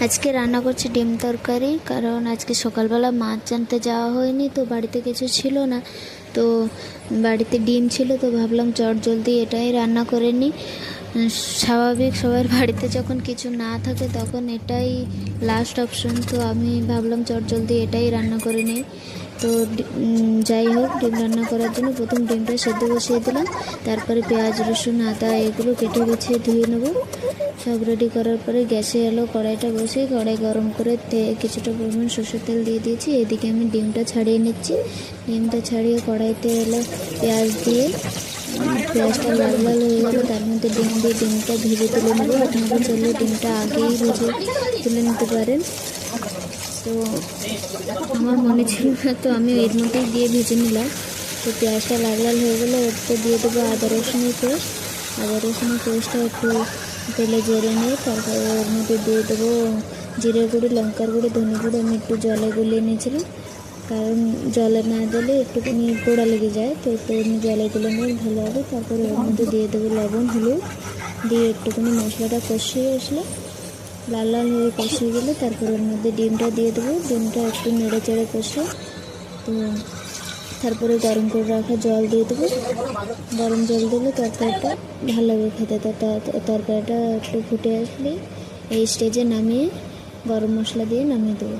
আজকে রান্না করছি ডিম তরকারি, কারণ আজকে সকালবেলা মাছ আনতে যাওয়া হয়নি, তো বাড়িতে কিছু ছিল না, তো বাড়িতে ডিম ছিল, তো ভাবলাম চটজলদি এটাই রান্না করে নিই। স্বাভাবিক সবার বাড়িতে যখন কিছু না থাকে তখন এটাই লাস্ট অপশন, তো আমি ভাবলাম চটজলদি এটাই রান্না করে নিই। তো যাই হোক, ডিম রান্না করার জন্য প্রথম ডিমটা সেদ্ধ বসিয়ে দিলাম, তারপরে পেঁয়াজ রসুন আদা এগুলো কেটে গুছিয়ে ধুয়ে নেবো। সব রেডি করার পরে গ্যাসে এলো কড়াইটা বসিয়ে কড়াই গরম করে কিছুটা পরিমাণ সরষের তেল দিয়ে দিয়েছি। এদিকে আমি ডিমটা ছাড়িয়ে নিচ্ছি। ডিমটা ছাড়িয়ে কড়াইতে এলো পেঁয়াজ দিয়ে, পেঁয়াজটা লাল লাল হয়ে গেলো, তার মধ্যে ডিম দিয়ে ডিমটা ভেজে তুলে নেবো। আপনারা চাইলে ডিমটা আগেই ভেজে তুলে নিতে পারেন, তো আমার মনে ছিল না, তো আমি এর মধ্যেই দিয়ে ভেজে নিলাম। তো পেঁয়াজটা লাল লাল হয়ে গেলে ওতে দিয়ে দেবো আদা রসুনের পেস্ট। আদা রসুনের পেস্টটা একটু তেলে জেরে নিয়ে তারপরে ওর মধ্যে দিয়ে দেবো জিরে গুঁড়ি, লঙ্কার গুঁড়ি, ধনে গুঁড়ি। আমি একটু জলে গুলিয়ে নিয়েছিলাম, কারণ জলে না দিলে একটুখানি পোড়া লেগে যায়, তো একটু জলে গুলে নিয়ে ভালো হবে। তারপরে ওর মধ্যে দিয়ে দেবো লবণ, হলুদ দিয়ে একটুখানি মশলাটা কষিয়ে আসলে লাল লাল হয়ে কষিয়ে গেলে তারপর ওর মধ্যে ডিমটা দিয়ে দেবো। ডিমটা একটু নেড়ে চেড়ে কষে, তো তারপরে গরম করে রাখা জল দিয়ে দেবো। গরম জল দিলে তরকারিটা ভালো লাগে খেতে। তরকারিটা একটু ফুটে আসলে এই স্টেজে নামিয়ে গরম মশলা দিয়ে নামিয়ে দেবো।